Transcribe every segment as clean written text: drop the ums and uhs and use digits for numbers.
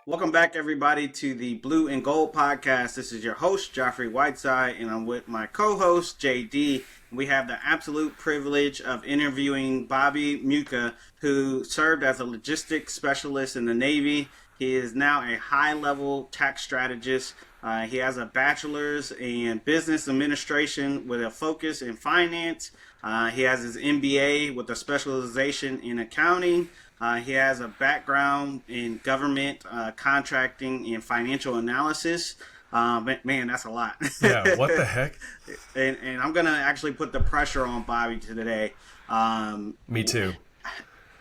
Welcome back, everybody, to the Blue and Gold podcast. This is your host, Geoffrey Whiteside, and I'm with my co-host, JD. We have the absolute privilege of interviewing Bobby Mucka, who served as a logistics specialist in the Navy. He is now a high-level tax strategist. He has a bachelor's in business administration with a focus in finance. He has his MBA with a specialization in accounting. He has a background in government, contracting, and financial analysis. Man, that's a lot. Yeah, what the heck? And I'm going to actually put the pressure on Bobby today. Me too.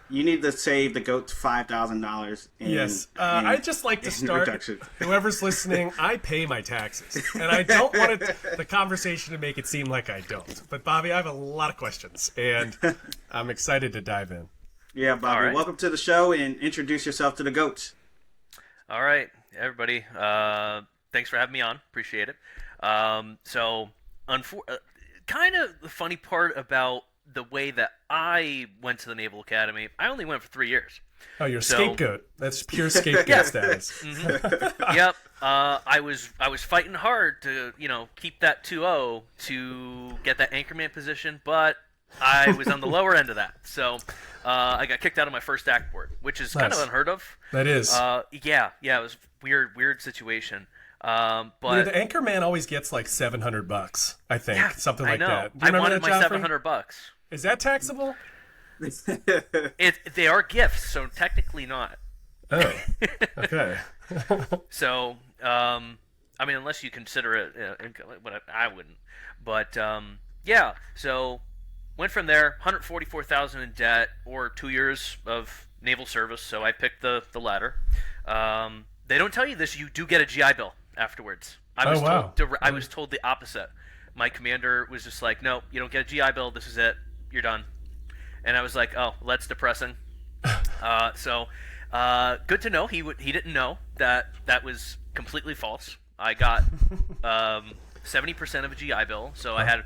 You need to save the GOAT $5,000. Yes. I'd just like to start, whoever's listening, I pay my taxes. And I don't want the conversation to make it seem like I don't. But, Bobby, I have a lot of questions, and I'm excited to dive in. Yeah, Bobby, right. Welcome to the show, and introduce yourself to the GOATs. All right, everybody. Thanks for having me on. Appreciate it. Kind of the funny part about the way that I went to the Naval Academy, I only went for 3 years. Oh, you're scapegoat. That's pure scapegoat status. Mm-hmm. Yep. I was fighting hard to, keep that 2-0 to get that anchorman position, but I was on the lower end of that. So I got kicked out of my first act board, which is kind of unheard of. That is. Yeah, it was weird situation. But the anchorman always gets like $700, I think, something like that. I wanted my $700. Is that taxable? They are gifts, so technically not. Oh, okay. So, unless you consider it income, but I wouldn't. But yeah, so went from there, $144,000 in debt, or 2 years of naval service. So I picked the latter. They don't tell you this. You do get a GI Bill afterwards. I was told the opposite. My commander was just like, "No, you don't get a GI Bill. This is it. You're done." And I was like, "Oh, well, that's depressing." So good to know. He didn't know that was completely false. I got 70% of a GI Bill, so I had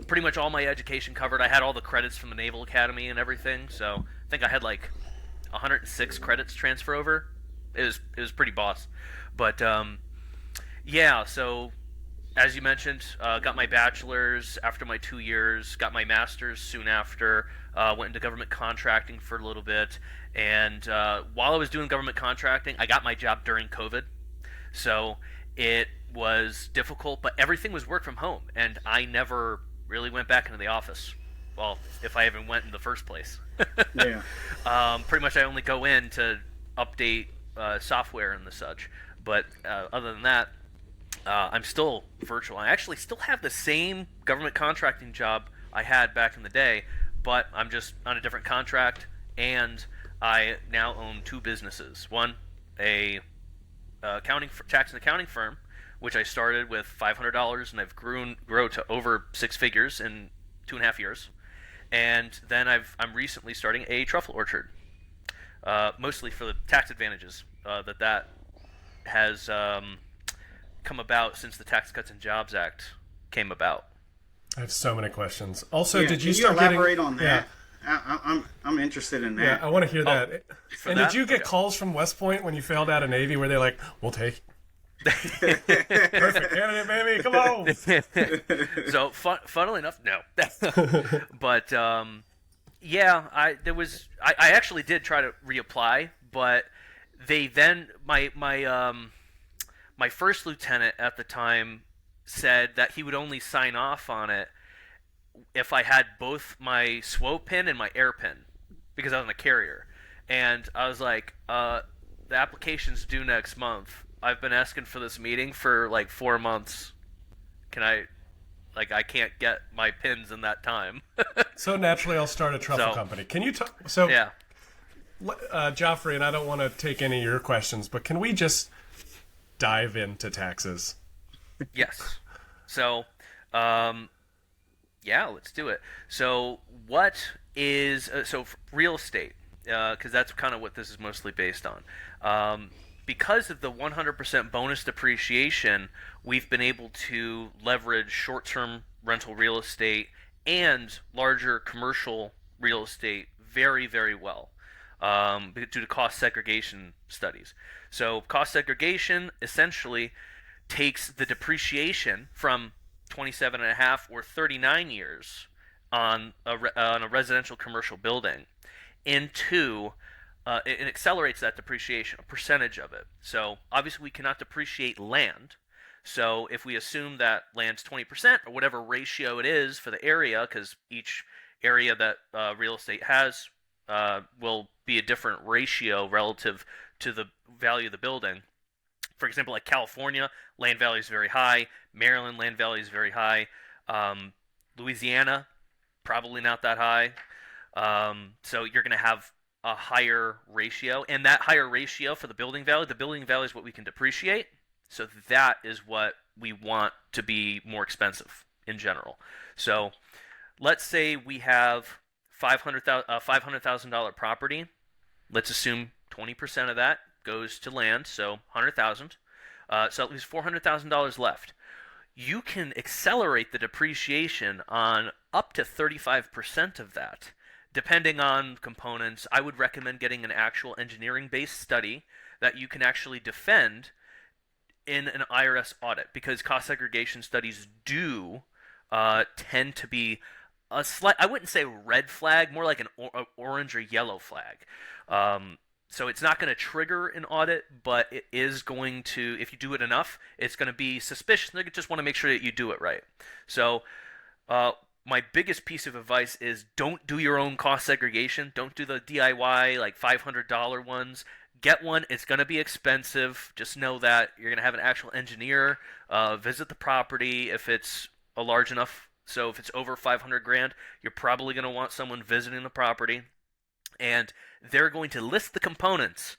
pretty much all my education covered. I had all the credits from the Naval Academy and everything, so I think I had like 106 credits transfer over. It was pretty boss. But yeah, so as you mentioned, got my bachelor's after my 2 years, got my master's soon after, went into government contracting for a little bit, and while I was doing government contracting, I got my job during COVID, so it was difficult, but everything was work from home, and I never really went back into the office. Well, if I even went in the first place. Yeah. Pretty much I only go in to update software and the such, but other than that, I'm still virtual. I actually still have the same government contracting job I had back in the day, but I'm just on a different contract, and I now own two businesses. One, a tax and accounting firm, which I started with $500, and I've grown to over six figures in 2.5 years. And then I'm recently starting a truffle orchard, mostly for the tax advantages that has come about since the Tax Cuts and Jobs Act came about. I have so many questions. Also, yeah, did you start elaborate getting, on that? Yeah. I'm interested in that. Yeah, I want to hear that. And that? Did you get calls from West Point when you failed out of Navy where they're like, "We'll take perfect candidate, baby, come on"? So, funnily enough, no. But yeah, I actually did try to reapply, but they then my first lieutenant at the time said that he would only sign off on it if I had both my SWO pin and my air pin, because I was on a carrier. And I was like, the application's due next month. I've been asking for this meeting for like 4 months. I can't get my pins in that time. So naturally, I'll start a truffle company. Can you talk? Yeah. Geoffrey, and I don't want to take any of your questions, but can we just dive into taxes? Yes. So, yeah, let's do it. So, what is real estate? Because that's kind of what this is mostly based on. Because of the 100% bonus depreciation, we've been able to leverage short-term rental real estate and larger commercial real estate very, very well. due to cost segregation studies. So cost segregation essentially takes the depreciation from 27 and a half or 39 years on a residential commercial building into it accelerates that depreciation, a percentage of it. So obviously we cannot depreciate land. So if we assume that land's 20% or whatever ratio it is for the area, because each area that real estate has will be a different ratio relative to the value of the building. For example, like California, land value is very high. Maryland, land value is very high. Louisiana, probably not that high. So you're going to have a higher ratio, and that higher ratio for the building value is what we can depreciate. So that is what we want to be more expensive in general. So let's say we have $500,000 property. Let's assume 20% of that goes to land, so 100,000. So at least $400,000 left. You can accelerate the depreciation on up to 35% of that. Depending on components, I would recommend getting an actual engineering-based study that you can actually defend in an IRS audit, because cost segregation studies do tend to be a slight, I wouldn't say red flag, more like an orange or yellow flag. So it's not going to trigger an audit, but it is going to, if you do it enough, it's going to be suspicious. They just want to make sure that you do it right. So my biggest piece of advice is don't do your own cost segregation. Don't do the DIY, like $500 ones. Get one. It's going to be expensive. Just know that you're going to have an actual engineer visit the property if it's a large enough. So if it's over 500 grand, you're probably going to want someone visiting the property, and they're going to list the components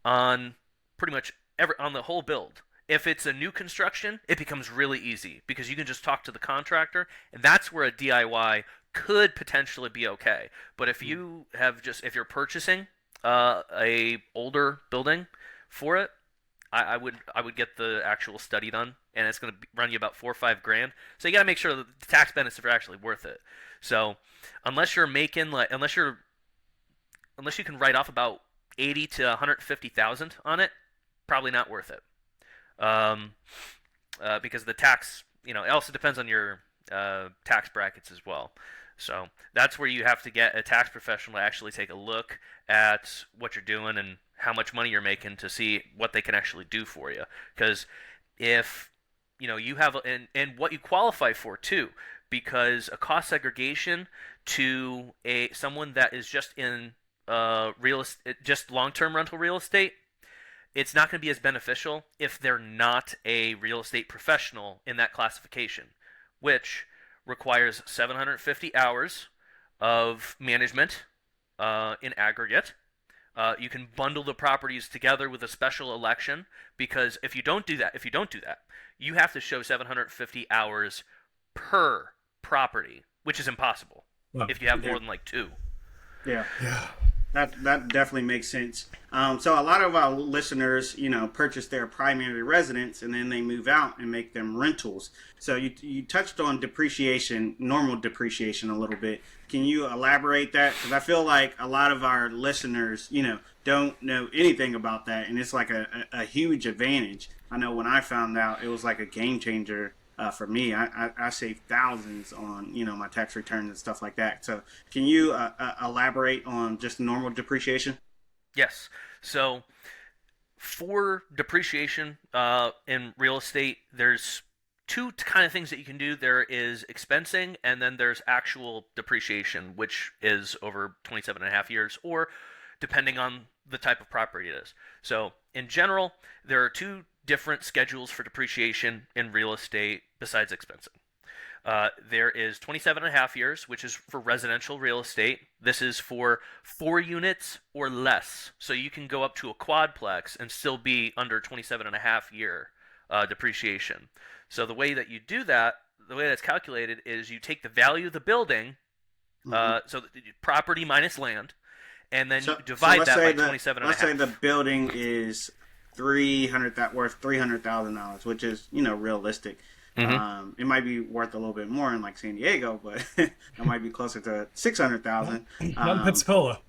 on pretty much on the whole build. If it's a new construction, it becomes really easy because you can just talk to the contractor, and that's where a DIY could potentially be okay. But if you have if you're purchasing a older building for it, I would get the actual study done, and it's going to run you about 4 or 5 grand. So you got to make sure that the tax benefits are actually worth it. So unless you're making unless you can write off about 80 to 150,000 on it, probably not worth it. Because the tax, it also depends on your tax brackets as well. So that's where you have to get a tax professional to actually take a look at what you're doing and how much money you're making to see what they can actually do for you. Because if you have and what you qualify for too, because a cost segregation to someone that is just in just long-term rental real estate, it's not going to be as beneficial if they're not a real estate professional in that classification, which requires 750 hours of management in aggregate. You can bundle the properties together with a special election, because if you don't do that, you have to show 750 hours per property, which is impossible if you have more than like 2. Yeah. That definitely makes sense. So a lot of our listeners, purchase their primary residence and then they move out and make them rentals. So you touched on depreciation, normal depreciation a little bit. Can you elaborate that? Because I feel like a lot of our listeners, don't know anything about that, and it's like a huge advantage. I know when I found out, it was like a game changer. For me, I saved thousands on my tax returns and stuff like that. So can you elaborate on just normal depreciation? Yes. So for depreciation in real estate, there's 2 kind of things that you can do. There is expensing, and then there's actual depreciation, which is over 27 and a half years, or depending on the type of property it is. So in general, there are 2 different schedules for depreciation in real estate besides expensing. There is 27 and a half years, which is for residential real estate. This is for 4 units or less. So you can go up to a quadplex and still be under 27 and a half year depreciation. So the way that you do that, the way that's calculated, is you take the value of the building, so the property minus land, and then you divide that by 27 and a half. Let's say the building is worth $300,000, which is realistic. It might be worth a little bit more in like San Diego, but it might be closer to 600,000. Not in Pensacola.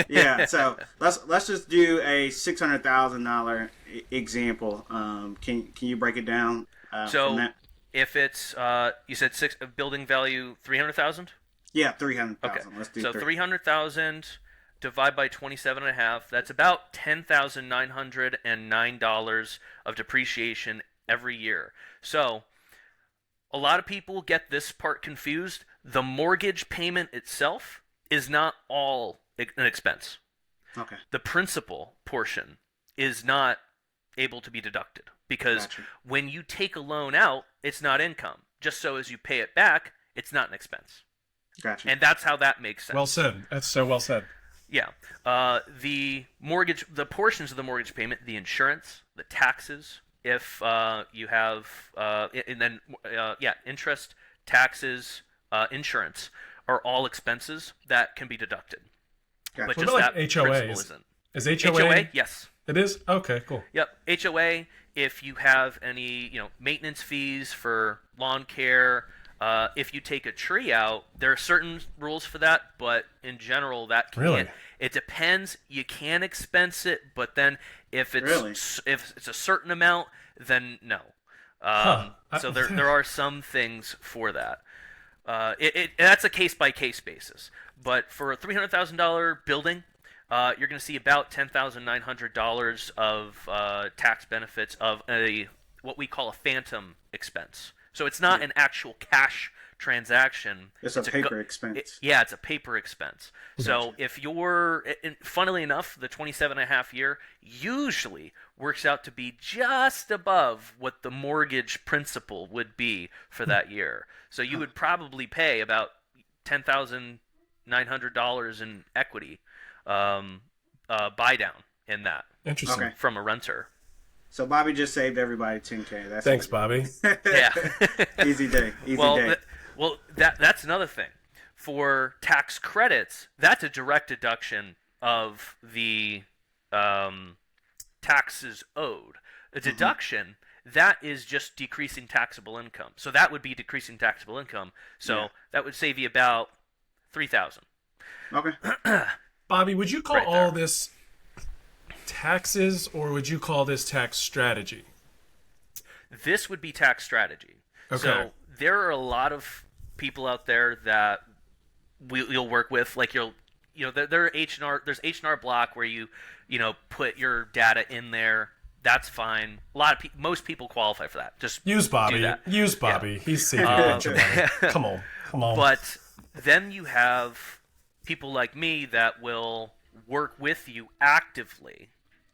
Yeah, so let's just do a $600,000 example. Can you break it down? From that? If it's you said building value 300,000. Yeah, 300,000. Okay. Let's do so 300,000 divide by 27.5. That's about $10,909 of depreciation every year. So a lot of people get this part confused. The mortgage payment itself is not all an expense. Okay. The principal portion is not able to be deducted because when you take a loan out, it's not income. Just so as you pay it back, it's not an expense. Gotcha. And that's how that makes sense. Well said. That's so well said. Yeah. The portions of the mortgage payment, the insurance, the taxes, if you have, and then, interest, taxes, insurance are all expenses that can be deducted. Gotcha. But What just about that HOA? principle isn't. Is HOA? HOA? Yes. It is? Okay, cool. Yep. HOA, if you have any, maintenance fees for lawn care, if you take a tree out, there are certain rules for that, but in general, that can't. Really? It depends. You can expense it, but then if it's a certain amount, then no. So there are some things for that. That's a case by case basis. But for a $300,000 building, you're going to see about $10,900 of tax benefits of what we call a phantom expense. So it's not an actual cash transaction. It's a paper expense. It's a paper expense. So if you're, funnily enough, the 27.5 year usually works out to be just above what the mortgage principal would be for that year. So you would probably pay about $10,900 in equity buy down in that. Interesting. Okay. From a renter. So Bobby just saved everybody $10K. Thanks, Bobby. Yeah. Easy day. Easy day. That's another thing. For tax credits, that's a direct deduction of the taxes owed. A deduction, that is just decreasing taxable income. So that would be decreasing taxable income. So that would save you about $3,000. Okay. Bobby, would you call Right all there. this taxes, or would you call this tax strategy? This would be tax strategy. Okay. So there are a lot of people out there that you'll work with, like there are H&R. There's H&R Block where you put your data in there. That's fine. Most people qualify for that. Just Use Bobby. do that. Use Bobby. He's saving a bunch of money. Come on. But then you have people like me that will work with you actively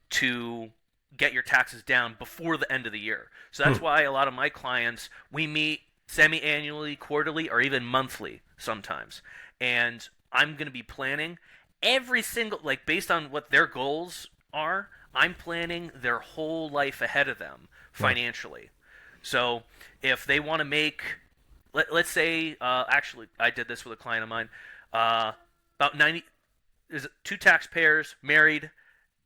to get your taxes down before the end of the year. So that's why a lot of my clients, we meet semi-annually, quarterly, or even monthly sometimes. And I'm going to be planning every single, based on what their goals are, I'm planning their whole life ahead of them financially. So if they want to make, let's say, actually, I did this with a client of mine, about 90, there's 2 taxpayers, married,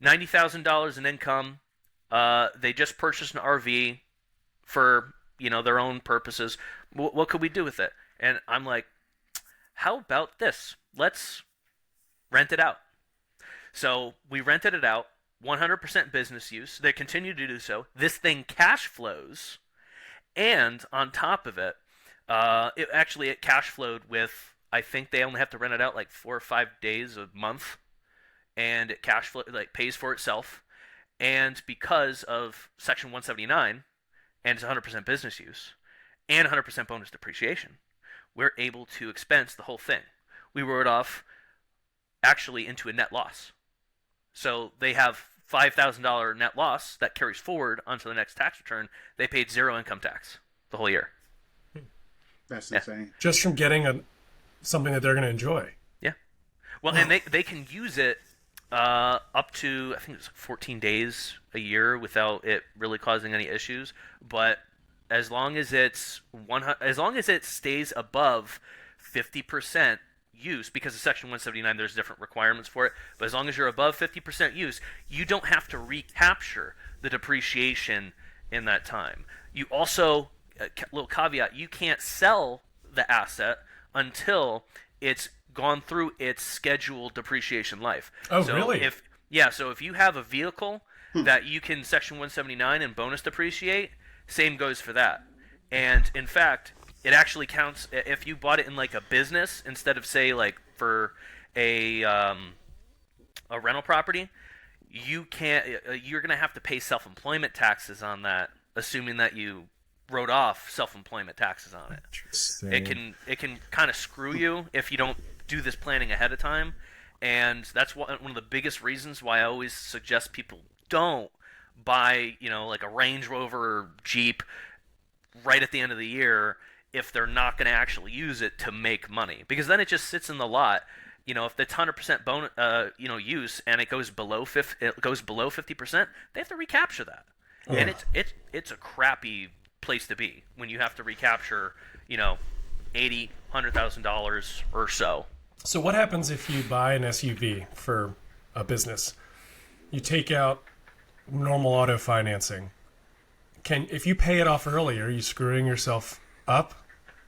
$90,000 in income. They just purchased an RV for their own purposes. What could we do with it? And I'm like, how about this? Let's rent it out. So we rented it out, 100% business use. They continue to do so. This thing cash flows, and on top of it, it cash flowed with, I think they only have to rent it out 4 or 5 days a month, and it cash flow pays for itself. And because of Section 179, and it's 100% business use, and 100% bonus depreciation, we're able to expense the whole thing. We wrote off actually into a net loss. So they have $5,000 net loss that carries forward onto the next tax return. They paid 0 income tax the whole year. That's insane. Just from getting something that they're going to enjoy. Yeah. Well, and they can use it up to, I think it's 14 days a year without it really causing any issues. But as long as it stays above 50% use, because of Section 179, there's different requirements for it. But as long as you're above 50% use, you don't have to recapture the depreciation in that time. You also, little caveat, you can't sell the asset until it's gone through its scheduled depreciation life. Oh, so really? So if you have a vehicle that you can Section 179 and bonus depreciate, same goes for that. And in fact, it actually counts if you bought it in like a business instead of, say, like for a rental property. You can't. You're gonna have to pay self-employment taxes on that, assuming that you wrote off self-employment taxes on it. Interesting. It can kind of screw you if you don't do this planning ahead of time, and that's one of the biggest reasons why I always suggest people don't buy, like a Range Rover or Jeep right at the end of the year if they're not going to actually use it to make money, because then it just sits in the lot. If it's 100% bonus, use, and it goes below 50%, they have to recapture that, and it's a crappy place to be when you have to recapture, $80,000-$100,000 or so. So what happens if you buy an SUV for a business? You take out normal auto financing. If you pay it off early, are you screwing yourself up,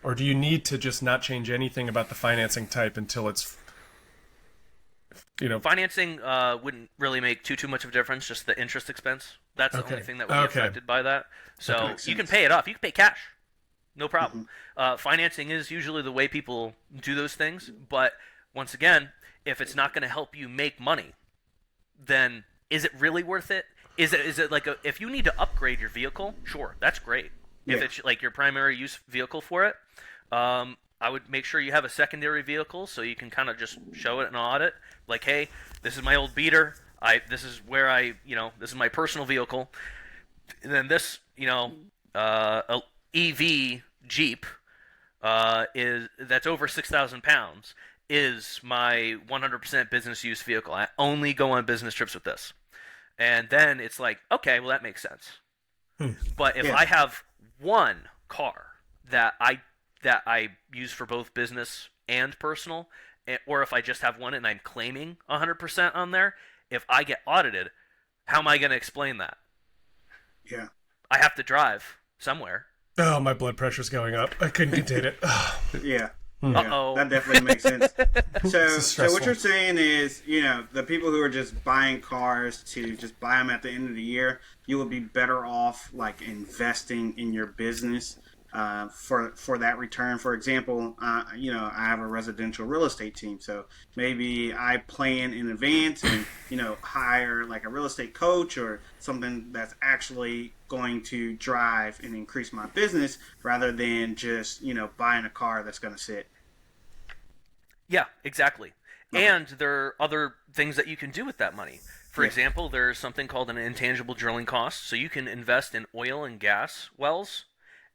or do you need to just not change anything about the financing type until it's Financing wouldn't really make too much of a difference, just the interest expense. That's the only thing that would be affected by that. So you can pay it off. You can pay cash. No problem. Financing is usually the way people do those things. But once again, if it's not going to help you make money, then is it really worth it? Is it like if you need to upgrade your vehicle, sure, that's great. Yeah. If it's like your primary use vehicle for it, I would make sure you have a secondary vehicle so you can kind of just show it in an audit. Like, hey, this is my old beater. This is this is my personal vehicle. And then this, EV Jeep that's over 6,000 pounds is my 100% business use vehicle. I only go on business trips with this. And then it's like, okay, well, that makes sense. But if I have one car that I use for both business and personal, or if I just have one and I'm claiming 100% on there, if I get audited, how am I going to explain that? Yeah. I have to drive somewhere. Oh, my blood pressure's going up. I couldn't contain it. Yeah. Uh-oh. That definitely makes sense. So stressful. what you're saying is, the people who are just buying cars to just buy them at the end of the year, you would be better off like investing in your business for that return. For example, I have a residential real estate team, so maybe I plan in advance and hire like a real estate coach or something that's actually going to drive and increase my business rather than just buying a car that's going to sit. Yeah, exactly. Okay. And there are other things that you can do with that money. For example, there's something called an intangible drilling cost. So you can invest in oil and gas wells,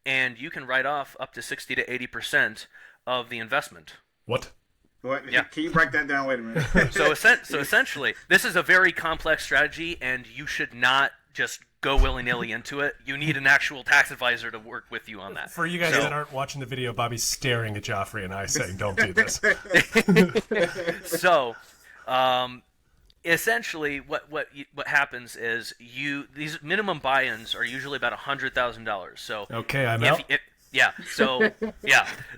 and you can write off up to 60 to 80% of the investment. What? Yeah. Can you break that down? Wait a minute. So essentially, this is a very complex strategy, and you should not just go willy-nilly into it. You need an actual tax advisor to work with you on that. For you guys that aren't watching the video, Bobby's staring at Geoffrey and I saying, don't do this. So, essentially, what happens is these minimum buy-ins are usually about $100,000. So okay, I'm out.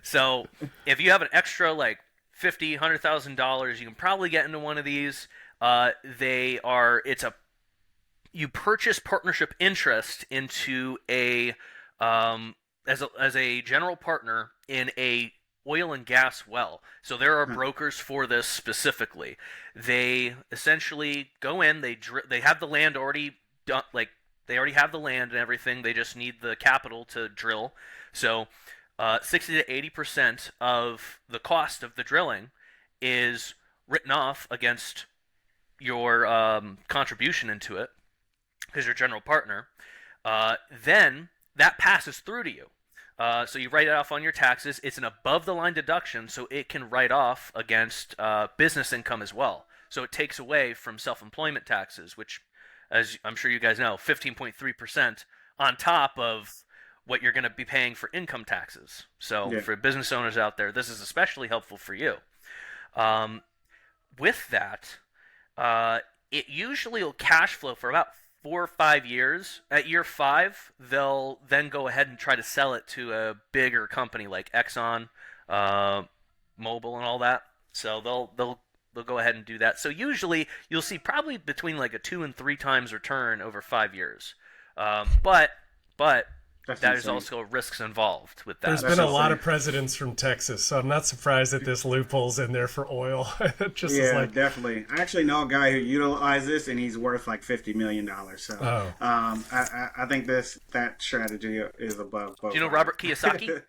So if you have an extra like $50,000-$100,000, you can probably get into one of these. You purchase partnership interest into as a general partner in a oil and gas well. So there are brokers for this specifically. They essentially go in, they have the land already done, like they already have the land and everything. They just need the capital to drill. So 60 to 80% of the cost of the drilling is written off against your contribution into it, because you're general partner. Then that passes through to you. So you write it off on your taxes. It's an above-the-line deduction, so it can write off against business income as well. So it takes away from self-employment taxes, which, as I'm sure you guys know, 15.3% on top of what you're going to be paying for income taxes. So for business owners out there, this is especially helpful for you. With that, it usually will cash flow for about 4 or 5 years. At year 5, they'll then go ahead and try to sell it to a bigger company like Exxon, Mobil, and all that. So they'll go ahead and do that. So usually you'll see probably between like a 2 and 3 times return over 5 years. But there's also risks involved with that. There's been a lot of presidents from Texas, so I'm not surprised that this loophole's in there for oil. Definitely. I actually know a guy who utilizes this, and he's worth like $50 million. So I think that strategy is above. Do you know Robert Kiyosaki?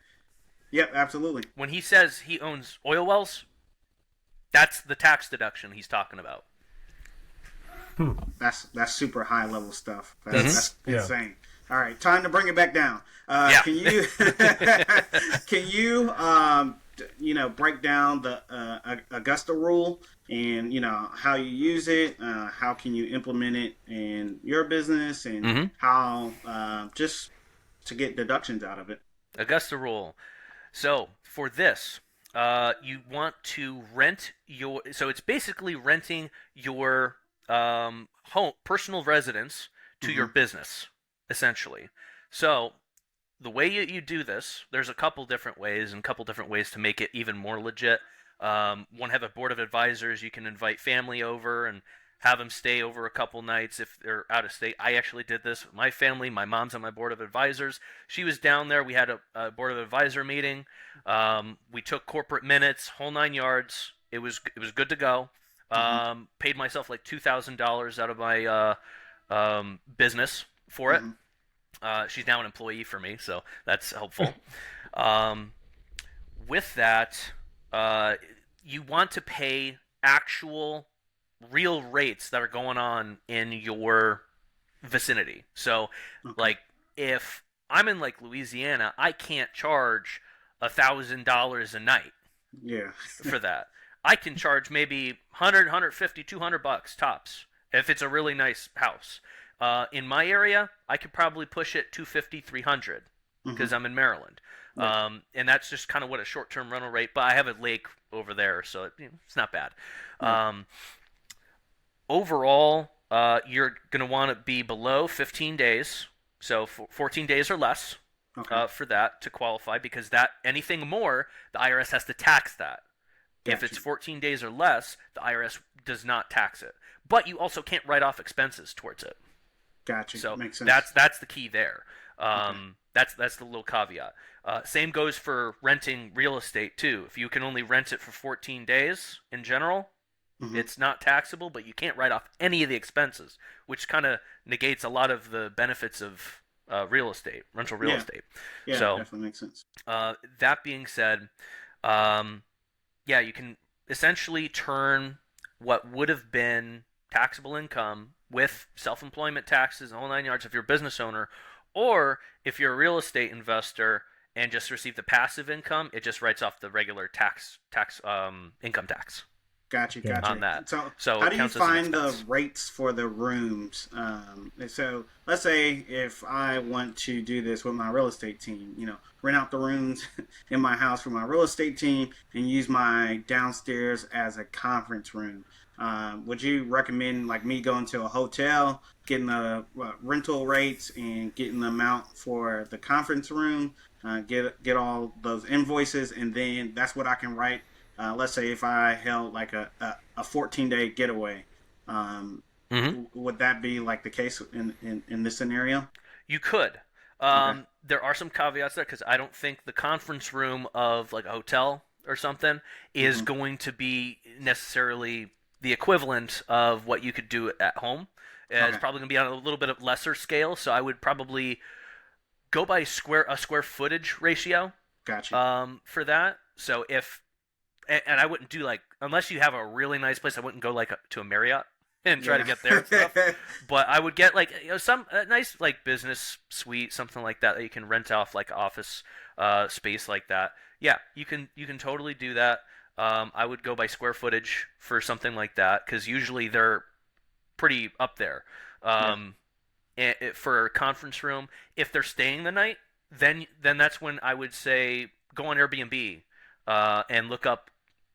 Yep, absolutely. When he says he owns oil wells, that's the tax deduction he's talking about. That's super high level stuff. That's insane. All right, time to bring it back down. Can you break down the Augusta rule and how you use it? How can you implement it in your business, and how just to get deductions out of it? Augusta rule. So for this, you want to rent so it's basically renting your home, personal residence to your business, essentially. So the way you do this, there's a couple different ways to make it even more legit. One, have a board of advisors. You can invite family over and have them stay over a couple nights if they're out of state. I actually did this with my family. My mom's on my board of advisors. She was down there. We had a board of advisor meeting. We took corporate minutes, whole 9 yards. It was good to go. Paid myself like $2,000 out of my business for it. She's now an employee for me, so that's helpful. With that, you want to pay actual real rates that are going on in your vicinity. So, like, if I'm in like Louisiana, I can't charge $1,000 a night. For that. I can charge maybe 100, 150, 200 bucks tops if it's a really nice house. In my area, I could probably push it 250, 300 because I'm in Maryland. Right. And that's just kind of what a short-term rental rate. But I have a lake over there, so it's not bad. Overall, you're going to want to be below 15 days, so 14 days or less for that to qualify, because anything more, the IRS has to tax that. Gotcha. If it's 14 days or less, the IRS does not tax it. But you also can't write off expenses towards it. Gotcha. So makes sense. That's the key there. That's the little caveat. Same goes for renting real estate too. If you can only rent it for 14 days in general, it's not taxable, but you can't write off any of the expenses, which kind of negates a lot of the benefits of rental real estate. Yeah, so definitely makes sense. That being said, you can essentially turn what would have been taxable income with self-employment taxes and the whole 9 yards if you're a business owner, or if you're a real estate investor and just receive the passive income, it just writes off the regular income tax. Gotcha. On that. So how do you find the rates for the rooms? So let's say if I want to do this with my real estate team, rent out the rooms in my house for my real estate team and use my downstairs as a conference room. Would you recommend like me going to a hotel, getting the rental rates and getting the amount for the conference room, get all those invoices, and then that's what I can write? Let's say if I held like a 14-day getaway, would that be like the case in this scenario? You could. There are some caveats there, because I don't think the conference room of like a hotel or something is going to be necessarily the equivalent of what you could do at home. It's probably going to be on a little bit of lesser scale, so I would probably go by a square footage ratio. Gotcha. For that. So and I wouldn't do unless you have a really nice place, I wouldn't go to a Marriott and try to get there and stuff. But I would get some nice business suite, something like that you can rent off, like office space like that. Yeah, you can totally do that. I would go by square footage for something like that, because usually they're pretty up there. For a conference room, if they're staying the night, then that's when I would say go on Airbnb and look up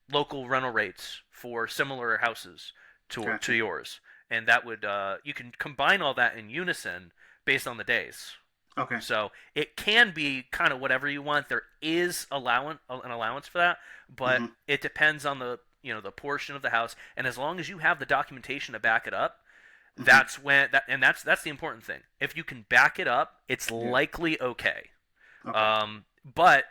local rental rates for similar houses to yours, and that would you can combine all that in unison based on the days. Okay. So it can be kind of whatever you want. There is an allowance for that, but it depends on the the portion of the house. And as long as you have the documentation to back it up, that's when that's the important thing. If you can back it up, it's likely okay. But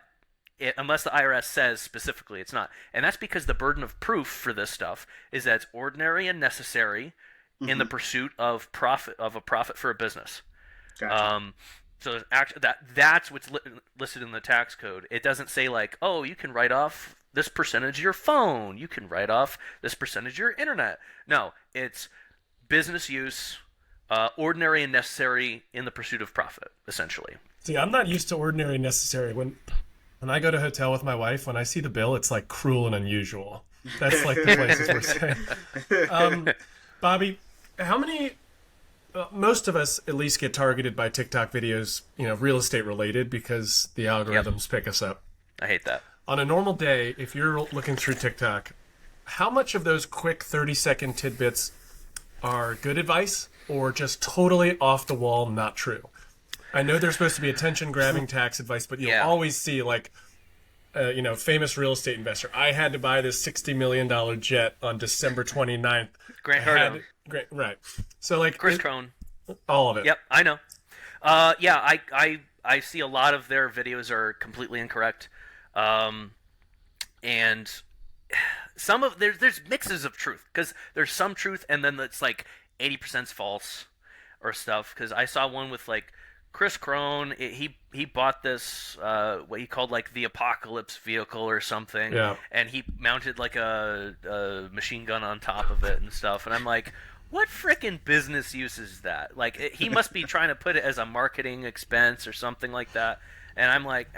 unless the IRS says specifically it's not, and that's because the burden of proof for this stuff is that it's ordinary and necessary in the pursuit of a profit for a business. Gotcha. So that's what's listed in the tax code. It doesn't say like, oh, you can write off this percentage of your phone, you can write off this percentage of your internet. No, it's business use, ordinary and necessary in the pursuit of profit, essentially. See, I'm not used to ordinary and necessary. When I go to a hotel with my wife, when I see the bill, it's like cruel and unusual. That's like the places we're saying. Bobby, how many... most of us at least get targeted by TikTok videos, real estate related, because the algorithms pick us up. I hate that. On a normal day, if you're looking through TikTok, how much of those quick 30-second tidbits are good advice or just totally off the wall, not true? I know there's supposed to be attention-grabbing tax advice, but you'll always see like, famous real estate investor. I had to buy this $60 million jet on December 29th. Grant Cardone. Great, right. So like Chris Crone. All of it. Yep, I know. I see a lot of their videos are completely incorrect, and some of there's mixes of truth, because there's some truth and then it's like 80% false or stuff. Because I saw one with like Chris Crone. He bought this what he called like the apocalypse vehicle or something, and he mounted like a machine gun on top of it and stuff. And I'm like, what frickin' business use is that? Like, he must be trying to put it as a marketing expense or something like that. And I'm like,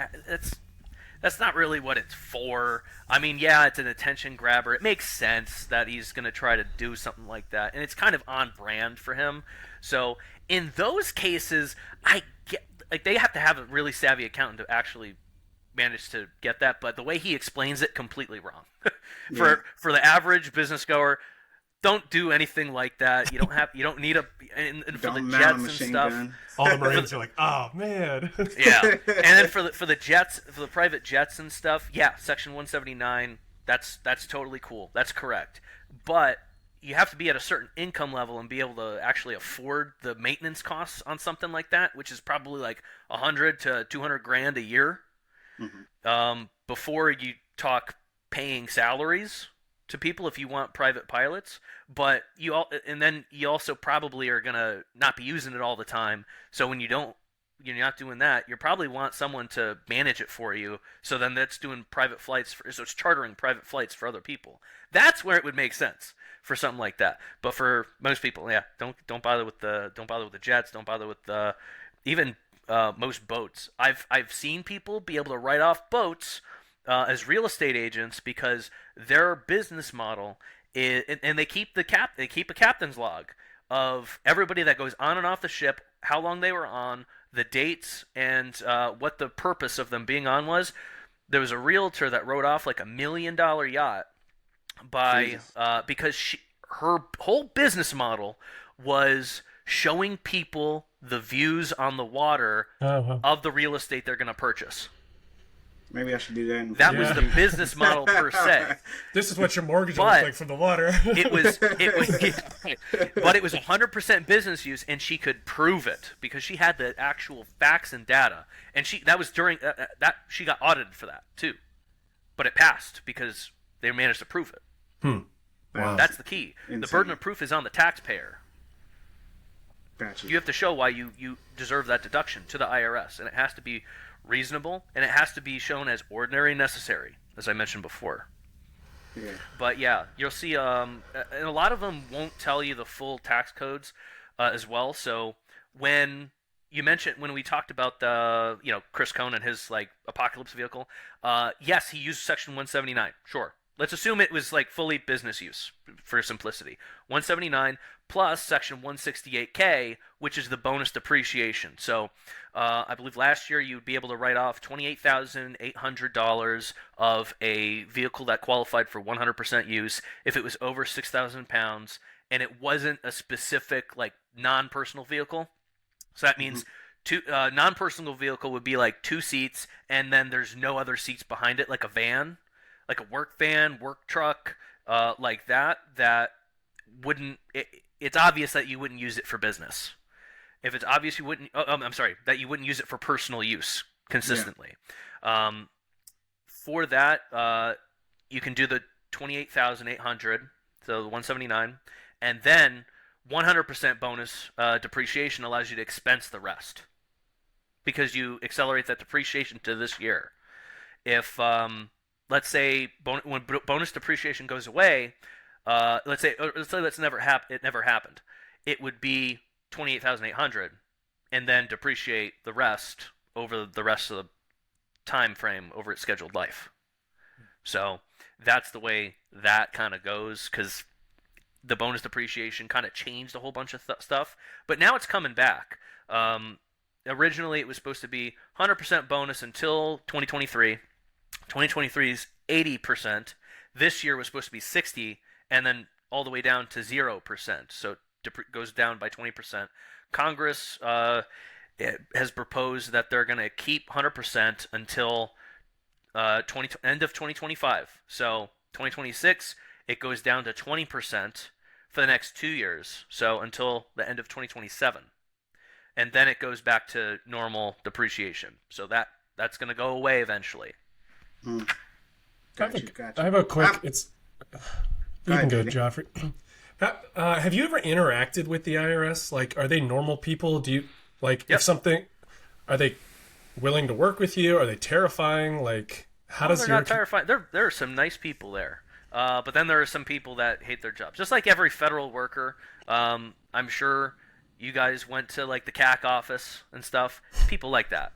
that's not really what it's for. I mean, yeah, it's an attention grabber. It makes sense that he's going to try to do something like that. And it's kind of on brand for him. So in those cases, I get, like, they have to have a really savvy accountant to actually manage to get that. But the way he explains it, completely wrong. For the average business goer, don't do anything like that. You don't need and for the jets and stuff. Gun. All the Marines are like, oh man. Yeah, and then for the jets, for the private jets and stuff, Section 179. That's totally cool. That's correct. But you have to be at a certain income level and be able to actually afford the maintenance costs on something like that, which is probably like $100 to $200 a year. Before you paying salaries to people if you want private pilots, but you also probably are gonna not be using it all the time. So when you're not doing that, you probably want someone to manage it for you. So then that's doing private flights, so it's chartering private flights for other people. That's where it would make sense for something like that. But for most people, don't bother with the jets. Don't bother with even most boats. I've seen people be able to write off boats as real estate agents because their business model is, and they keep a captain's log of everybody that goes on and off the ship, how long they were on, the dates, and what the purpose of them being on was. There was a realtor that wrote off like $1 million yacht because her whole business model was showing people the views on the water of the real estate they're going to purchase. Maybe I should do that. That was the business model per se. This is what your mortgage will look like from the water. But it was 100% business use, and she could prove it because she had the actual facts and data. And that was during that she got audited for that too, but it passed because they managed to prove it. Wow. That's the key. Insane. The burden of proof is on the taxpayer. Gotcha. You have to show why you deserve that deduction to the IRS, and it has to be reasonable, and it has to be shown as ordinary and necessary, as I mentioned before. Yeah. But you'll see, and a lot of them won't tell you the full tax codes as well. So when we talked about the Chris Cohn and his like apocalypse vehicle, yes, he used Section 179. Sure. Let's assume it was like fully business use for simplicity. 179 plus Section 168K, which is the bonus depreciation. So I believe last year you'd be able to write off $28,800 of a vehicle that qualified for 100% use if it was over 6,000 pounds and it wasn't a specific like non-personal vehicle. So that means two non-personal vehicle would be like 2 seats, and then there's no other seats behind it, like a van, like a work van, work truck, like that. That wouldn't. It's obvious that you wouldn't use it for business. If it's obvious you wouldn't, I'm sorry, that you wouldn't use it for personal use consistently. Yeah. For that, you can do the 28,800, so the 179, and then 100% bonus depreciation allows you to expense the rest because you accelerate that depreciation to this year. If let's say when bonus depreciation goes away, let's say it never happened, it would be 28,800, and then depreciate the rest over the rest of the time frame over its scheduled life. So that's the way that kind of goes, because the bonus depreciation kind of changed a whole bunch of stuff, but now it's coming back. Originally, it was supposed to be 100% bonus until 2023. 2023's 80%. This year was supposed to be 60, and then all the way down to 0%. So it goes down by 20%. Congress has proposed that they're going to keep 100% until end of 2025. So 2026, it goes down to 20% for the next 2 years. So until the end of 2027. And then it goes back to normal depreciation. So that's going to go away eventually. Gotcha. I have a quick. You can go, Geoffrey. Have you ever interacted with the IRS? Like, are they normal people? Do you like if something? Are they willing to work with you? Are they terrifying? Like, how does they're not terrifying? There are some nice people there, but then there are some people that hate their jobs. Just like every federal worker, I'm sure you guys went to like the CAC office and stuff. People like that.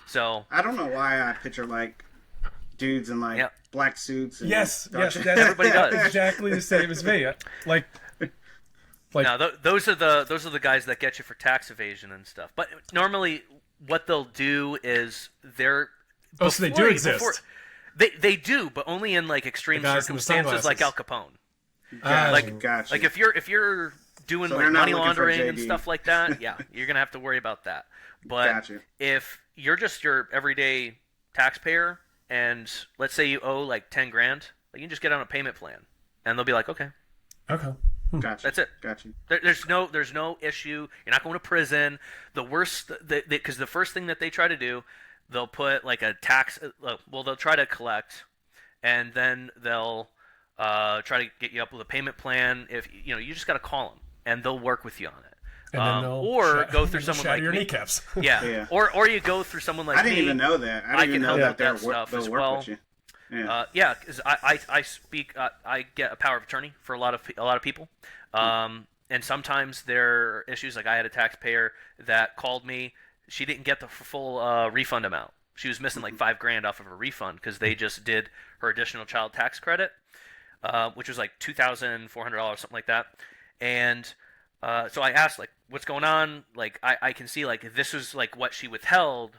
So I don't know why I picture like dudes in like black suits. And yes, everybody does exactly the same as me. Like, no, those are the guys that get you for tax evasion and stuff. But normally, what they'll do is so they do exist. They do, but only in like extreme circumstances, like Al Capone. Gotcha. Like if you're doing like money laundering and stuff like that, you're gonna have to worry about that. But if you're just your everyday taxpayer, and let's say you owe like 10 grand, you can just get on a payment plan, and they'll be like, okay. Gotcha. That's it. Gotcha. There's no issue. You're not going to prison. The worst, because the first thing that they try to do, they'll put like a tax. Well, they'll try to collect, and then they'll try to get you up with a payment plan. If you just got to call them, and they'll work with you on it. And then or go through someone like your me. Kneecaps. Yeah. Or you go through someone like me. I didn't even know that. I didn't even know that that stuff as well. With you. Because I speak. I get a power of attorney for a lot of people. And sometimes there are issues. Like I had a taxpayer that called me. She didn't get the full refund amount. She was missing like $5 grand off of her refund because they just did her additional child tax credit, which was like $2,400, something like that. And so I asked, like, what's going on? Like, I can see, like, this was, like, what she withheld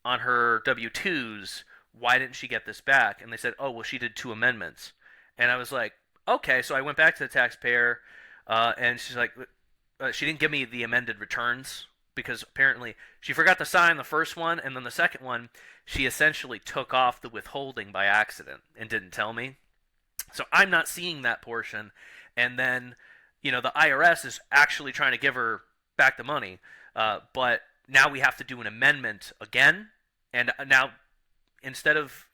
on her W-2s. Why didn't she get this back? And they said, oh, well, she did 2 amendments. And I was like, okay. So I went back to the taxpayer, and she's like, she didn't give me the amended returns because apparently she forgot to sign the first one, and then the second one, she essentially took off the withholding by accident and didn't tell me. So I'm not seeing that portion. And then the IRS is actually trying to give her back the money, but now we have to do an amendment again, and now instead of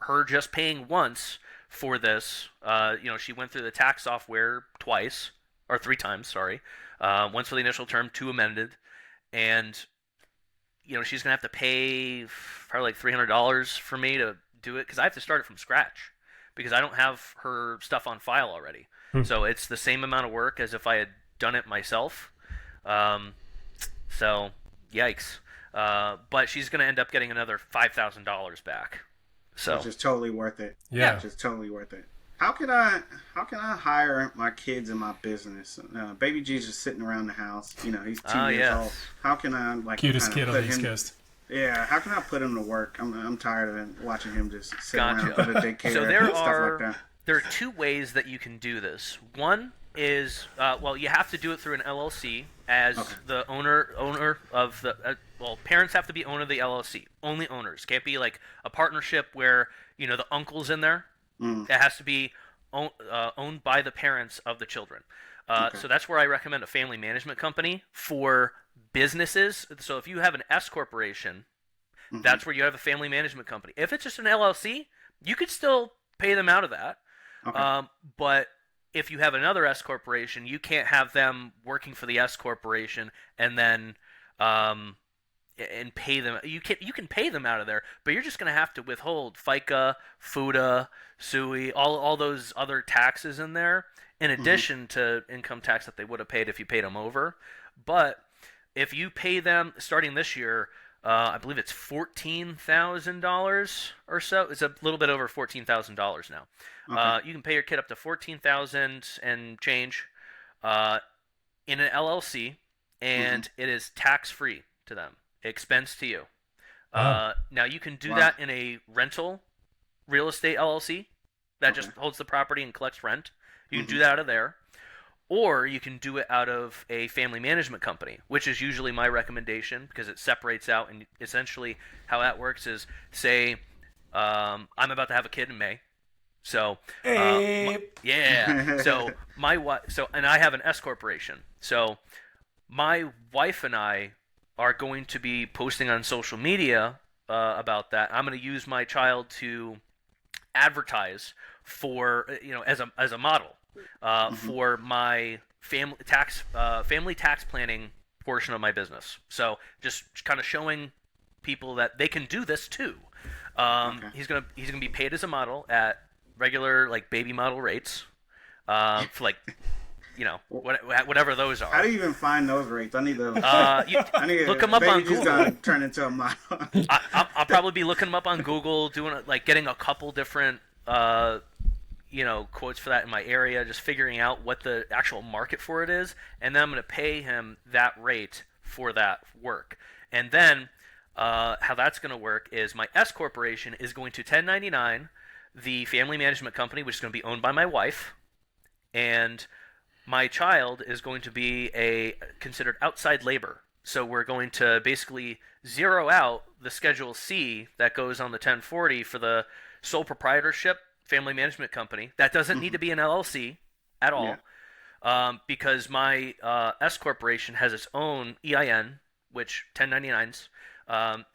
her just paying once for this, she went through the tax software twice or 3 times, sorry, once for the initial term, 2 amended, and she's gonna have to pay probably like $300 for me to do it because I have to start it from scratch because I don't have her stuff on file already. So it's the same amount of work as if I had done it myself. So, yikes. But she's going to end up getting another $5,000 back. So which is totally worth it. Yeah. Which is totally worth it. How can I hire my kids in my business? Baby G's just sitting around the house. He's 2 years old. How can I cutest kid on the East Coast? Yeah, how can I put him to work? I'm tired of watching him just sit around at a daycare so and stuff like that. There are 2 ways that you can do this. One is well, you have to do it through an LLC as the owner of the well, parents have to be owner of the LLC. Only owners. Can't be like a partnership where the uncle's in there. It has to be owned by the parents of the children. So that's where I recommend a family management company for businesses. So if you have an S corporation, that's where you have a family management company. If it's just an LLC, you could still pay them out of that. But if you have another S corporation, you can't have them working for the S corporation and then and pay them. You can pay them out of there, but you're just going to have to withhold FICA, FUTA, SUI, all those other taxes in there, in addition to income tax that they would have paid if you paid them over. But if you pay them starting this year, I believe it's $14,000 or so. It's a little bit over $14,000 now. You can pay your kid up to $14,000 and change in an LLC, and it is tax free to them, expense to you. Now you can do that in a rental real estate LLC that just holds the property and collects rent. You can do that out of there. Or you can do it out of a family management company, which is usually my recommendation because it separates out. And essentially how that works is, say, I'm about to have a kid in May. So, so my wife, and I have an S corporation. So my wife and I are going to be posting on social media about that. I'm going to use my child to advertise for, as a model. For my family tax planning portion of my business. So just kind of showing people that they can do this too. He's gonna be paid as a model at regular like baby model rates, for like whatever those are. How do you even find those rates? I need to look them up on Google. Gonna turn into a model. I'll probably be looking them up on Google, getting a couple different quotes for that in my area, just figuring out what the actual market for it is, and then I'm going to pay him that rate for that work. And then how that's going to work is my S corporation is going to 1099 the family management company, which is going to be owned by my wife, and my child is going to be considered outside labor. So we're going to basically zero out the Schedule C that goes on the 1040 for the sole proprietorship family management company. That doesn't need to be an LLC at all, because my S corporation has its own EIN, which 1099s.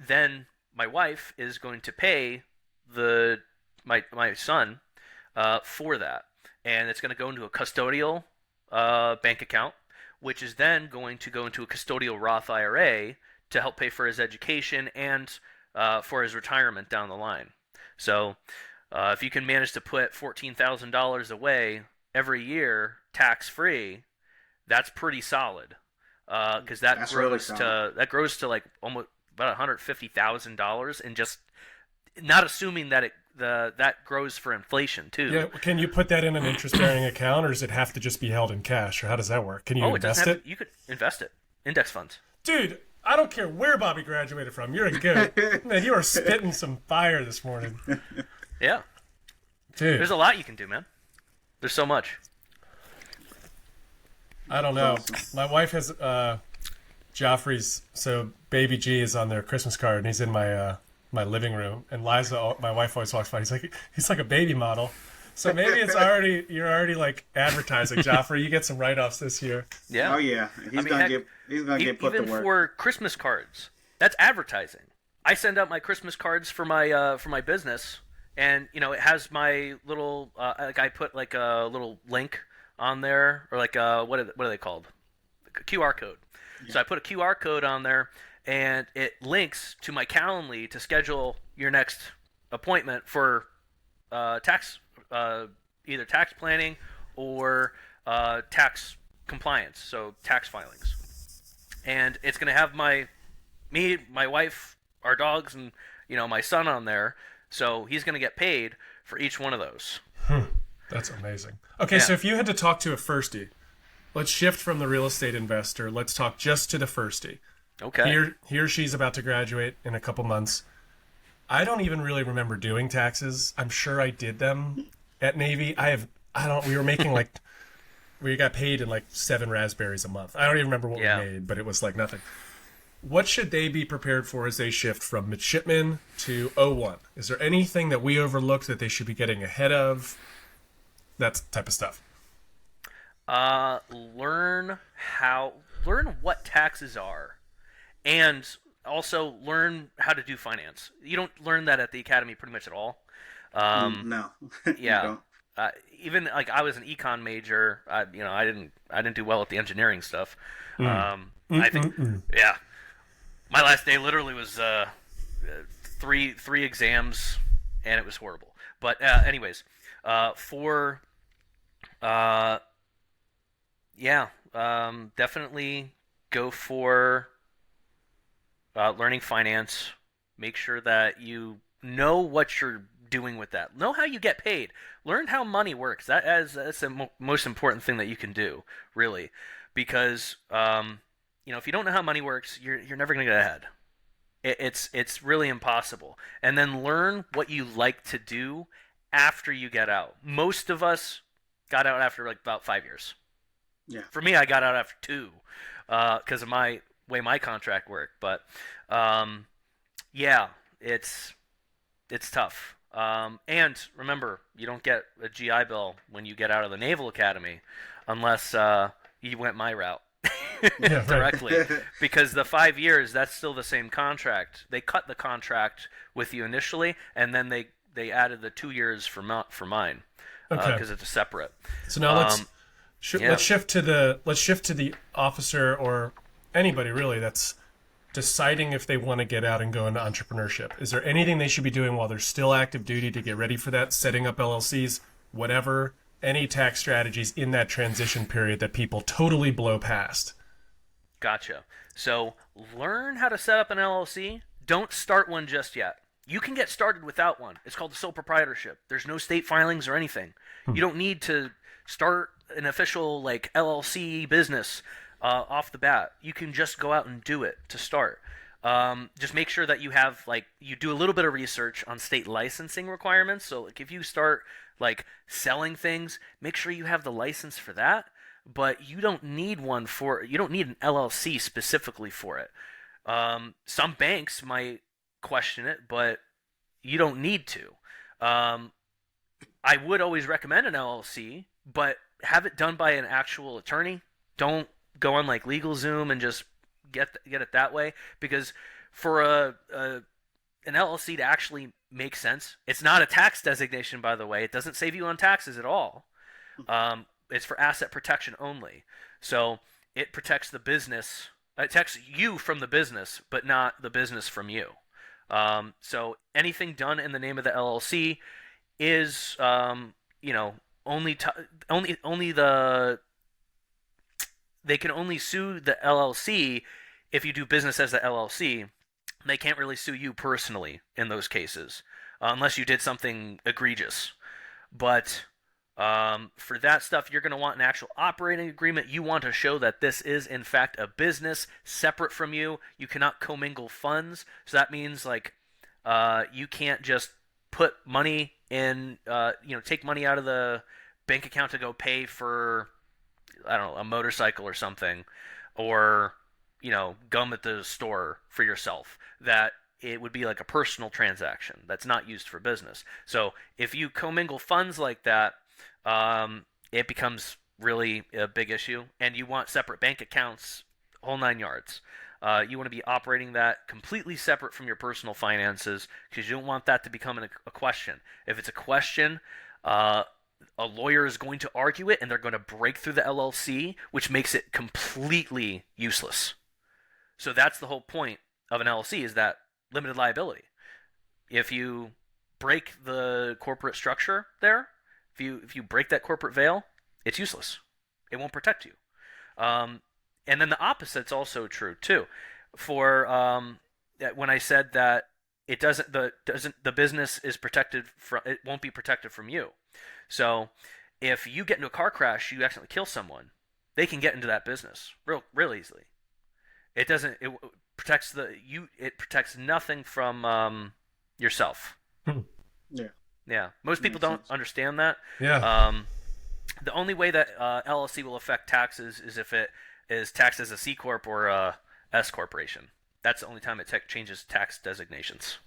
Then my wife is going to pay my son for that, and it's going to go into a custodial bank account, which is then going to go into a custodial Roth IRA to help pay for his education and for his retirement down the line. So if you can manage to put $14,000 away every year tax-free, that's pretty solid. Because that grows to like almost about $150,000, and just not assuming that that grows for inflation too. Yeah, can you put that in an interest-bearing account, or does it have to just be held in cash, or how does that work? Can you invest it? You could invest it. Index funds. Dude, I don't care where Bobby graduated from. You're a good man. You are spitting some fire this morning. Yeah. Dude. There's a lot you can do, man. There's so much. I don't know. My wife has Geoffrey's, so baby G is on their Christmas card, and he's in my living room. And Liza, my wife, always walks by. He's like a baby model. So maybe you're already like advertising, Geoffrey. You get some write-offs this year. Yeah. Oh yeah. He's gonna get put to work. Even for Christmas cards, that's advertising. I send out my Christmas cards for my business. And it has my little I put like a little link on there, or like what are they called? A QR code. Yeah. So I put a QR code on there, and it links to my Calendly to schedule your next appointment for tax, either tax planning or tax compliance, so tax filings. And it's going to have my wife, our dogs, and my son on there. So he's going to get paid for each one of those. That's amazing. Okay, so if you had to talk to a Firsty, let's shift from the real estate investor. Let's talk just to the Firsty. Okay. He or she's about to graduate in a couple months. I don't even really remember doing taxes. I'm sure I did them at Navy. We were making like we got paid in like 7 raspberries a month. I don't even remember what we made, but it was like nothing. What should they be prepared for as they shift from midshipman to O1? Is there anything that we overlooked that they should be getting ahead of? That type of stuff. Learn what taxes are, and also learn how to do finance. You don't learn that at the academy pretty much at all. No. Yeah. Even like I was an econ major. I didn't do well at the engineering stuff. I think yeah. My last day literally was three exams, and it was horrible. But anyways, definitely go for learning finance. Make sure that you know what you're doing with that. Know how you get paid. Learn how money works. That's the most important thing that you can do, really, because if you don't know how money works, you're never going to get ahead. It's really impossible. And then learn what you like to do after you get out. Most of us got out after like about 5 years. Yeah. For me, I got out after 2 because of my way my contract worked. But it's tough. And remember, you don't get a GI Bill when you get out of the Naval Academy unless you went my route. Directly. Because the 5 years, that's still the same contract. They cut the contract with you initially, and then they added the 2 years for mine because it's a separate. So now let's shift to the officer or anybody really that's deciding if they want to get out and go into entrepreneurship. Is there anything they should be doing while they're still active duty to get ready for that? Setting up LLCs, whatever, any tax strategies in that transition period that people totally blow past? Gotcha. So learn how to set up an LLC. Don't start one just yet. You can get started without one. It's called the sole proprietorship. There's no state filings or anything. You don't need to start an official like LLC business off the bat. You can just go out and do it to start. Just make sure that you do a little bit of research on state licensing requirements. So like if you start like selling things, make sure you have the license for that. But you don't need you don't need an LLC specifically for it. Some banks might question it, but you don't need to. I would always recommend an LLC, but have it done by an actual attorney. Don't go on like LegalZoom and just get it that way, because for an LLC to actually make sense, it's not a tax designation, by the way. It doesn't save you on taxes at all. It's for asset protection only. So it protects the business. It protects you from the business, but not the business from you. So anything done in the name of the LLC is, they can only sue the LLC if you do business as the LLC. They can't really sue you personally in those cases, unless you did something egregious. But for that stuff, you're going to want an actual operating agreement. You want to show that this is, in fact, a business separate from you. You cannot commingle funds. So that means, like, you can't just put money in, take money out of the bank account to go pay for, I don't know, a motorcycle or something, or, gum at the store for yourself. That it would be like a personal transaction that's not used for business. So if you commingle funds like that, it becomes really a big issue, and you want separate bank accounts, whole 9 yards. You want to be operating that completely separate from your personal finances, because you don't want that to become a question. If it's a question, a lawyer is going to argue it, and they're going to break through the LLC, which makes it completely useless. So that's the whole point of an LLC, is that limited liability. If you break the corporate structure there, if you break that corporate veil, it's useless. It won't protect you. And then the opposite's also true too. For when I said that the business is protected from, it won't be protected from you. So if you get into a car crash, you accidentally kill someone, they can get into that business real easily. It protects nothing from yourself. Yeah. Yeah, most people don't understand that. Yeah. The only way that LLC will affect taxes is if it is taxed as a C corp or a S corporation. That's the only time it changes tax designations.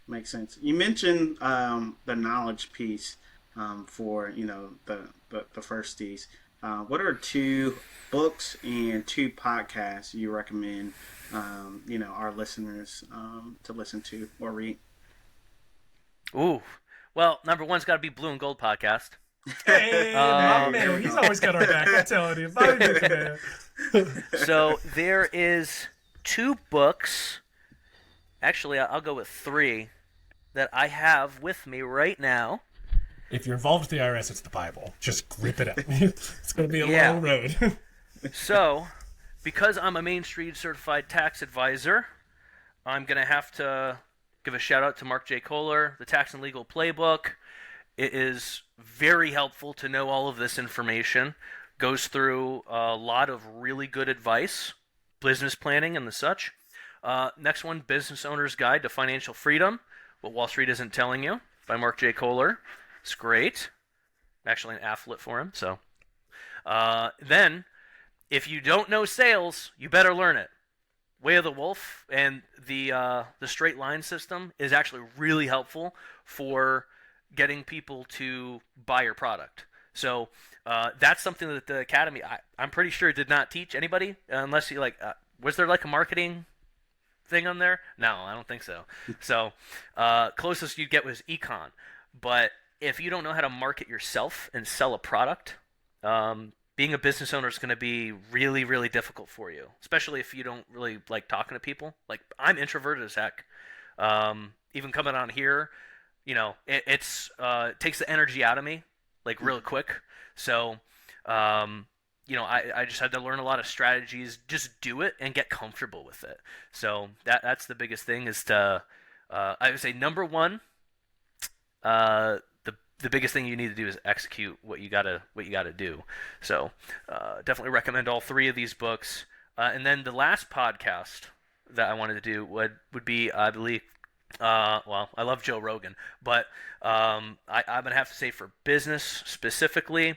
Makes sense. You mentioned the knowledge piece for the firsties. What are 2 books and 2 podcasts you recommend our listeners to listen to or read? Ooh, well, number one's got to be Blue and Gold podcast. Hey, my man, he's always got our back. I'm telling you, Bobby Mucka, man. So there is 2 books. Actually, I'll go with 3 that I have with me right now. If you're involved with the IRS, it's the Bible. Just grip it up. It's going to be a long road. So, because I'm a Main Street certified tax advisor, I'm going to have to give a shout out to Mark J. Kohler, the Tax and Legal Playbook. It is very helpful to know all of this information. Goes through a lot of really good advice, business planning and the such. Next one, Business Owner's Guide to Financial Freedom, What Wall Street Isn't Telling You, by Mark J. Kohler. It's great. I'm actually an affiliate for him. So, then, if you don't know sales, you better learn it. Way of the Wolf and the straight line system is actually really helpful for getting people to buy your product. So that's something that the Academy, I'm pretty sure, did not teach anybody, unless you was there like a marketing thing on there? No, I don't think so. So closest you'd get was econ. But if you don't know how to market yourself and sell a product, being a business owner is going to be really, really difficult for you, especially if you don't really like talking to people. Like, I'm introverted as heck. Even coming on here, it takes the energy out of me, like, real quick. So, I just had to learn a lot of strategies. Just do it and get comfortable with it. So that's the biggest thing is to, I would say, number one, the biggest thing you need to do is execute what you gotta do. So definitely recommend all 3 of these books. And then the last podcast that I wanted to do would be, I believe, well, I love Joe Rogan, but I'm gonna have to say for business specifically,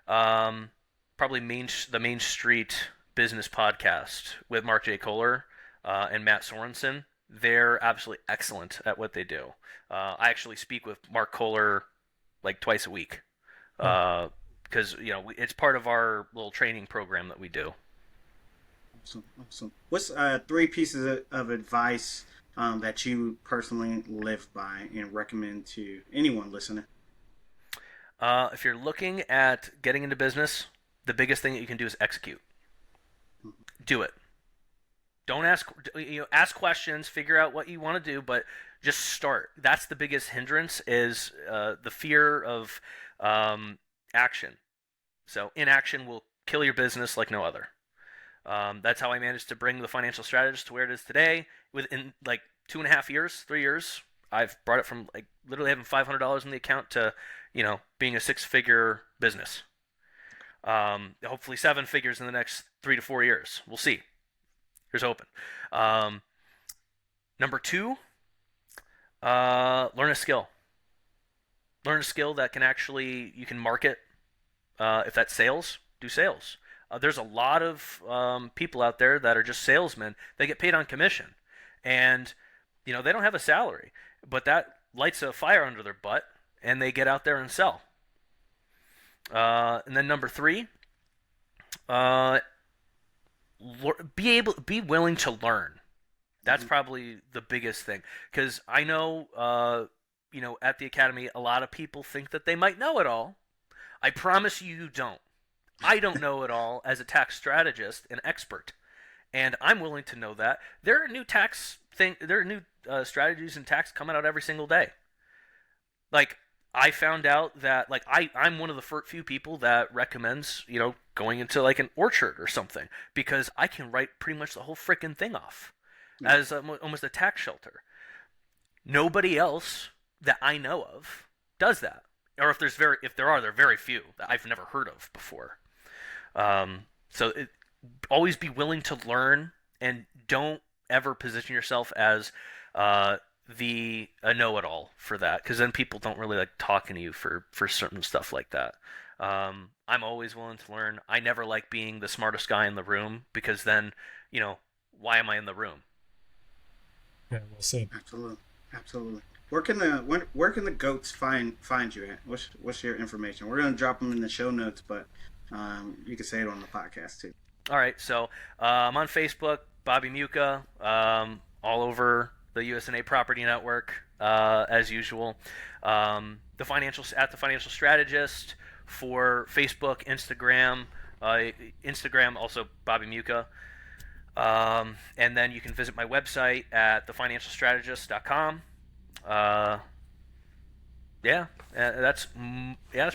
probably the Main Street Business Podcast with Mark J. Kohler and Matt Sorensen. They're absolutely excellent at what they do. I actually speak with Mark Kohler like twice a week because it's part of our little training program that we do. Awesome. What's 3 pieces of advice that you personally live by and recommend to anyone listening? If you're looking at getting into business, the biggest thing that you can do is execute. Do it. Don't ask questions, figure out what you want to do, but just start. That's the biggest hindrance is the fear of action. So inaction will kill your business like no other. That's how I managed to bring the financial strategist to where it is today. Within like 2.5 years, 3 years, I've brought it from like literally having $500 in the account to, being a 6-figure business. Hopefully 7 figures in the next 3 to 4 years. We'll see. Here's hoping. Number 2, learn a skill. Learn a skill that you can market. If that's sales, do sales. There's a lot of people out there that are just salesmen. They get paid on commission. And, they don't have a salary. But that lights a fire under their butt, and they get out there and sell. And then number 3, be willing to learn. That's probably the biggest thing, because I know at the Academy a lot of people think that they might know it all. I promise you don't. I don't know it all as a tax strategist and expert, and I'm willing to know that there are new strategies in tax coming out every single day. Like, I found out that I'm one of the few people that recommends going into like an orchard or something, because I can write pretty much the whole freaking thing off as almost a tax shelter. Nobody else that I know of does that, or if there are, they're very few that I've never heard of before. Always be willing to learn, and don't ever position yourself as a know-it-all for that, because then people don't really like talking to you for certain stuff like that. I'm always willing to learn. I never like being the smartest guy in the room because then, why am I in the room? Yeah, we'll see. Absolutely. Where can the goats find you at? What's your information? We're gonna drop them in the show notes, but you can say it on the podcast too. All right, so I'm on Facebook, Bobby Mucka, all over the USNA Property Network, as usual. The financial strategist for Facebook, Instagram also Bobby Mucka. And then you can visit my website at thefinancialstrategist.com. That's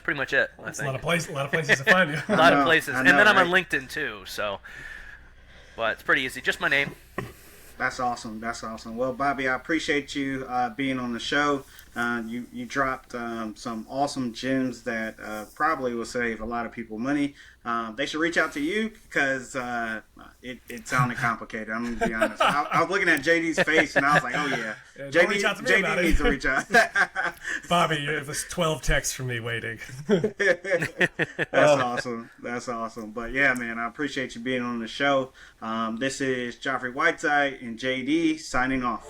pretty much it. That's a lot of places to find you. A lot of places, and then I'm on LinkedIn too. So, but it's pretty easy. Just my name. That's awesome. Well, Bobby, I appreciate you being on the show. You dropped some awesome gems that probably will save a lot of people money. They should reach out to you because it sounded complicated. I'm going to be honest. I was looking at JD's face and I was like, oh, yeah. JD needs to reach out. Bobby, you have 12 texts from me waiting. That's awesome. But yeah, man, I appreciate you being on the show. This is Geoffrey Whiteside and JD signing off.